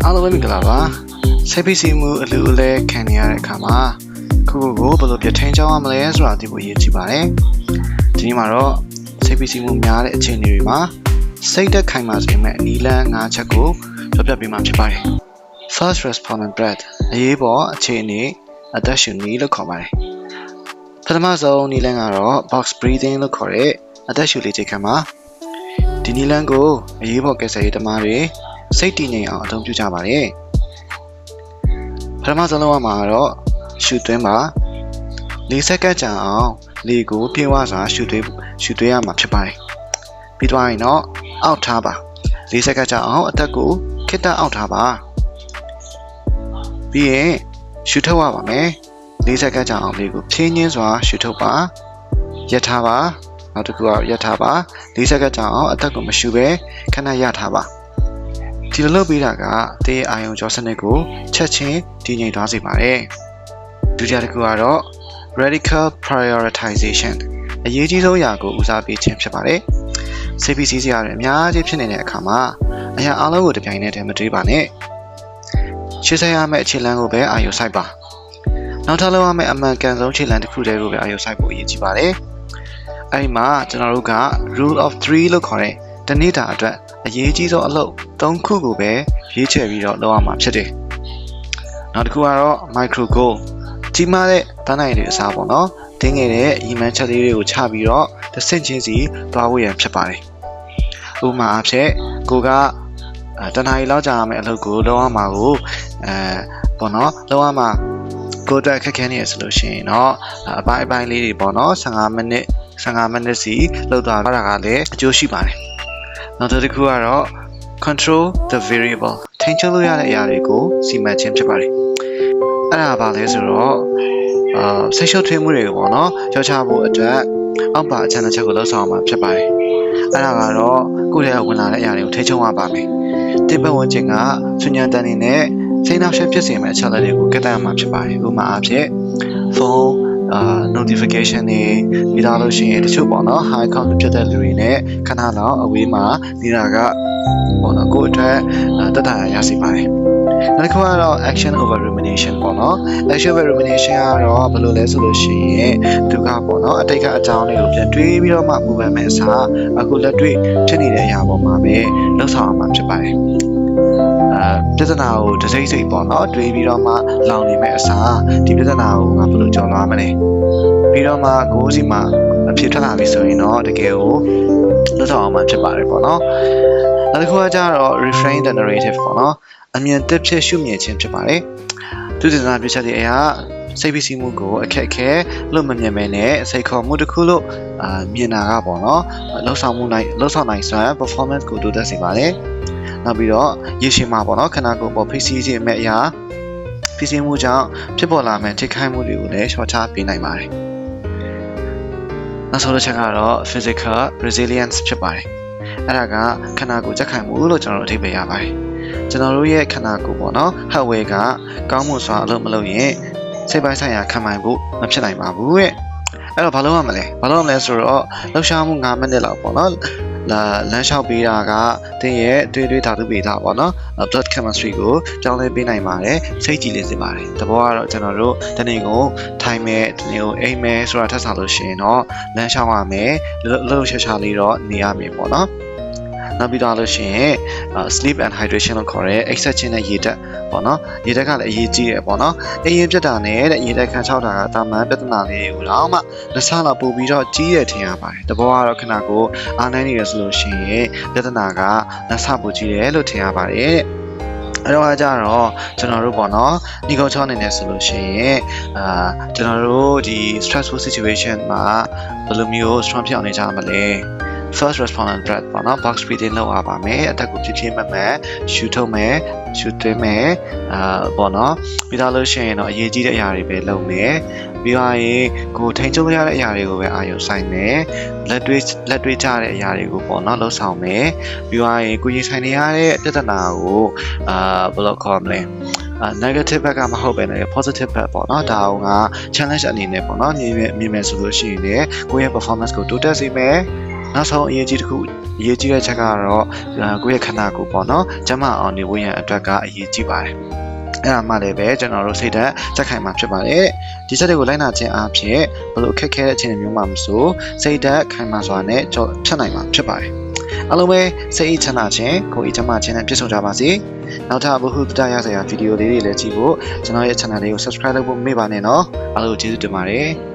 အားလုံးပဲမင်္ဂလာပါစိတ်ဖိစီးမှုအလူအလဲခံနေရတဲ့အခါမှာခုကိုဘယ်လိုပြထင်းချောင်းရမလဲဆိုတာသိဖို့ရည်ကြည်ပါတယ်ဒီနေ့မှာတော့စိတ်ဖိစီးမှုများတဲ့အခြေအနေတွေမှာစိတ်သက်ခိုင်မာစေမယ့်နီလန်း၅ချက်ကိုပြောပြပေးမှာဖြစ်ပါတယ် First respondent breath အရေးပေါ်အခြေအနေအသက်ရှူနည်းလို့ခေါ်ပါတယ်ပထမဆုံးနီလန်းကတော့ box breathing လို့ခေါ်တဲ့အသက်ရှူလေးချိန်ခံမှာဒီနီလန်းကိုအရေးပေါ်ကယ်ဆယ်ရေးသမားတွေစိတ်တည်ငြိမ်အောင်အသုံးပြုကြပါတယ်ပထမဆုံးလုံးဝမှာတော့ရှူသွင်းပါ4စက္ကန့်ကြာအောင်လေကိုပြေဝစွာရှူသွင်းရမှာဖြစ်ပါတယ်ပြီးသွားရင်တော့အောက်ထားပါ4စက္ကန့်ကြာအောင်အသက်ကိုခေတ္တအောက်ထားပါပြီးရင်ရှူထုတ်ရပါမယ်4စက္ကန့်ကြာအောင်လေကိုဖြင်းချင်းစွာရှူထုတ်ပါရပ်ထားပါနောက်တစ်ခုကရပ်ထားပါ4စက္ကန့်ကြာအောင်အသက်ကိုမရှူဘဲခဏရထားပါဒီလိုလုပ်ပေးတာကတေးအာယုံကြောစနစ်ကိုချက်ချင်းတည်ငြိမ်သွားစေပါတယ်ဒုတိယတစ်ခုကတော့ radical prioritization အရေးကြီးဆုံးအရာကိုဦးစားပေးခြင်းဖြစ်ပါတယ်စိတ်ဖိစီးစရာတွေအများကြီးဖြစ်နေတဲ့အခါမှာအရာအလုံးကိုတပြိုင်နက်တည်းမတွေးပါနဲ့ရှင်းဆက်ရမယ့်အခြေလမ်းကိုပဲအာရုံစိုက်ပါနောက်ထပ်လုပ်ရမယ့်အမှန်ကန်ဆုံးအခြေလမ်းတစ်ခုတည်းကိုပဲအာရုံစိုက်ဖို့အရေးကြီးပါတယ်အဲဒီမှာကျွန်တော်တို့က rule of 3လို့ခေါ်တဲ့တနေ့တာအတွက်အရေးကြီးဆုံးအလုပ်3ခုကိုပဲရွေးချယ်ပြီးတော့လုပ်ရမှာဖြစ်တယ်။နောက်တစ်ခုကတော့ micro goal ကြီးမားတဲ့တန်းနိုင်တွေအစားပေါ့နော်။တင်းငယ်တဲ့ရည်မှန်းချက်လေးတွေကိုချပြီးတော့တစ်ဆင့်ချင်းစီသွားဖို့ရန်ဖြစ်ပါတယ်။ဥပမာအားဖြင့်ကိုကတနားရီလောက်ကြာရမယ့်အလုပ်ကိုလုပ်ရမှာကိုပေါ့နော်လုပ်ရမှာကိုအတွက်ခက်ခဲနေရဆိုလို့ရှိရင်တော့အပိုင်းလေးတွေပေါ့နော်15မိနစ်စီလုပ်သွားတာကလည်းအကျိုးရှိပါတယ်နောက်တစ်ခုကတော့ control the variable ထိန်းချုပ်လို့ရတဲ့အရာတွေကိုစီမံခြင်းဖြစ်ပါတယ်အဲ့ဒါဘာလဲဆိုတော့စိတ်ရှုပ်ထွေးမှုတွေကိုပေါ့နော်ကြောက်ချဖို့အတွက်အောက်ပါအချမ်းတစ်ချက်ကိုလှုပ်ဆောင်မှာဖြစ်ပါတယ်အဲ့ဒါကတော့ကိုယ့်ရဲ့ဝင်လာတဲ့အရာတွေကိုထိန်းချုပ်ရပါမယ်တိပတ်ဝင်ခြင်းကဆွညံတန်နေနဲ့စိတ်နှောက်ယှက်ဖြစ်စေမယ့်အချက်အလက်တွေကိုကတ်တတ်ရမှာဖြစ်ပါတယ်ဥပမာအားဖြင့်ဖုန်းnotification တွေပြီးတော့လို့ရှိရင်တချို့ပေါ့နော် high count ဖြစ်တဲ့လူတွေနဲ့ခဏလောက်အဝေးမှာနေတာကပေါ့နော်ကိုယ့်အတွက်တက်တာရစီပါတယ်နောက်တစ်ခုကတော့ action over rumination ပေါ့နော် action over rumination ကတော့ဘယ်လိုလဲဆိုလို့ရှိရင်သူကပေါ့နော်အတိတ်ကအကြောင်းလေးကိုပြန်တွေးပြီးတော့မှပူပန်မဲ့အစားအခုလက်တွေ့ဖြစ်နေတဲ့အရာပေါ်မှာပဲလှုပ်ဆောင်အောင်မှာဖြစ်ပါတယ်ပြဿနာကိုတစ်စိတ်စိတ်ပေါ့နော်တွေးပြီးတော့မှလောင်နေမဲ့အစားဒီပြဿနာကိုငါဘယ်လိုကျော်လွှားမလဲပြီးတော့မှကိုယ်စီမှာအဖြစ်ထွက်လာပြီဆိုရင်တော့တကယ်ကိုလွတ်ဆောင်အောင်မှဖြစ်ပါတယ်ပေါ့နော်နောက်တစ်ခုကကျတော့ reframe the narrative ပေါ့နော်အမြင်တက်ဖြစ်ရှုမြင်ခြင်းဖြစ်ပါတယ်သူတင်စားပြချက်တဲ့အရာစိတ်ဖိစီးမှုကိုအခက်အခဲလို့မမြင်မဲနဲ့စိတ်ခေါ်မှုတစ်ခုလို့မြင်တာကပေါ့နော်လှုပ်ဆောင်နိုင်စွမ်း performance ကိုတိုးတက်စေပါတယ်နောက်ပြီးတော့ရေရှည်မှာပေါ့နော်ခန္ဓာကိုယ်ပေါ်ဖိစီးခြင်းမဲ့အရာဖိစီးမှုကြောင့်ဖြစ်ပေါ်လာမယ့်ထိခိုက်မှုတွေကိုလည်းရှော့ချပေးနိုင်ပါတယ်နောက်ဆုံးတစ်ချက်ကတော့ physical resilience ဖြစ်ပါတယ်အဲ့ဒါကခန္ဓာကိုယ်ကြက်ခိုင်မှုလို့ကျွန်တော်တို့အဓိပ္ပာယ်ရပါတယ်ကျွန်တော်တို့ရဲ့ခန္ဓာကိုယ်ပေါ့နော် hardware ကကောင်းမွန်စွာအလုပ်မလုပ်ရင်စိတ်ပိုင်းဆိုင်ရာခံနိုင်ဖို့မဖြစ်နိုင်ပါဘူးတဲ့အဲ့တော့ဘာလုပ်ရမလဲဆိုတော့လှုပ်ရှားမှု9မိနစ်လောက်ပေါ့နော်လမ်းလျှောက်ပေးတာကတင်းရဲ့တွေးဓာတုပေတာပေါ့နော် blood chemistry ကိုပြောင်းလဲပေးနိုင်ပါတယ်စိတ်ကြည်လေးစေပါတယ်တဘောကတော့ကျွန်တော်တို့တနေ့ကိုထိုင်မယ်တနေ့ကိုအိမ်မယ်ဆိုတာထပ်ဆောင်လို့ရှိရင်တော့လမ်းလျှောက်ရမယ်လှုပ်ရှားလေးတော့နေရမယ်ပေါ့နော်နောက်ပြီးတော့လို့ရှိရင် sleep and hydration လို့ခေါ်တဲ့ exercise နဲ့ရေဓာတ်ပေါ့နော်ရေဓာတ်ကလည်းအရေးကြီးတယ်ပေါ့နော်အရင်ပြတ်တာနဲ့တဲ့ရေဓာတ်ခံချောက်တာကတာမန်ပြဿနာလေးတွေကိုတော့မှလက်ဆလောက်ပို့ပြီးတော့ကြီးရထင်ရပါတယ်တဘောကတော့ခဏကိုအားနိုင်နေရဆိုလို့ရှိရင်ပြဿနာကလက်ဆပို့ကြီးတယ်လို့ထင်ရပါတယ်အဲ့တော့ကြတော့ကျွန်တော်တို့ပေါ့နော်ဒီကောချောအနေနဲ့ဆိုလို့ရှိရင်ကျွန်တော်တို့ဒီ stressful situation မှာဘယ်လိုမျိုး strong ဖြစ်အောင်နေကြမလဲ first respondent breath ပေါ့နော် box breathing လုပ်ရပါမယ်အသက်ကိုဖြည်းမှန်ရှူထုတ်မယ်ရှူသွင်းမယ်ပေါ့နော်ပြီးတော့လို့ရှိရင်တော့အရေးကြီးတဲ့အရာတွေပဲလုပ်မယ်ပြီးတော့ရင်ကိုထိန်ချုပ်ရတဲ့အရာတွေကိုပဲအာရုံစိုက်မယ်လက်တွေးကြတဲ့အရာတွေကိုပေါ့နော်လှုပ်ဆောင်မယ်ပြီးတော့ရင်ကိုရင်ဆိုင်နေရတဲ့ပြဿနာကိုဘယ်လိုခေါ်မလဲnegative ဘက်ကမဟုတ်ပဲနဲ့ positive ဘက်ပေါ့နော်ဒါက challenge အနေနဲ့ပေါ့နော်မြင်မယ်ဆိုလို့ရှိရင်လည်းကိုယ့်ရဲ့ performance ကိုတိုးတက်စေမယ် နောက်ဆုံးအရေးကြီးတဲ့ချက်ကတော့ကိုယ့်ရဲ့ခန္ဓာကိုယ်ပေါ့နော်ကျန်းမာအောင်နေဖို့ရန်အတွက်ကအရေးကြီးပါတယ်အဲ့ဒါမှလည်းပဲကျွန်တော်တို့စိတ်ဓာတ်ချက်ခိုင်မှာဖြစ်ပါတယ်ဒီချက်တွေကိုလိုက်နာခြင်းအပြင်ဘလို့အခက်ခဲတဲ့အခြေအနေမျိုးမှမဆိုစိတ်ဓာတ်ခိုင်မာစွာနဲ့ဖြတ်နိုင်မှာဖြစ်ပါတယ်အားလုံးပဲစိတ်အေးချမ်းသာခြင်းကိုယ်အေးချမ်းသာခြင်းနဲ့ပြည့်စုံကြပါစေနောက်ထပ်ဘုဟုတ္တရစရာဗီဒီယိုလေးတွေလည်းကြည့်ဖို့ကျွန်တော်ရဲ့ channel လေးကို subscribe လုပ်ဖို့မေ့ပါနဲ့နော်အားလုံးကျေးဇူးတင်ပါတယ်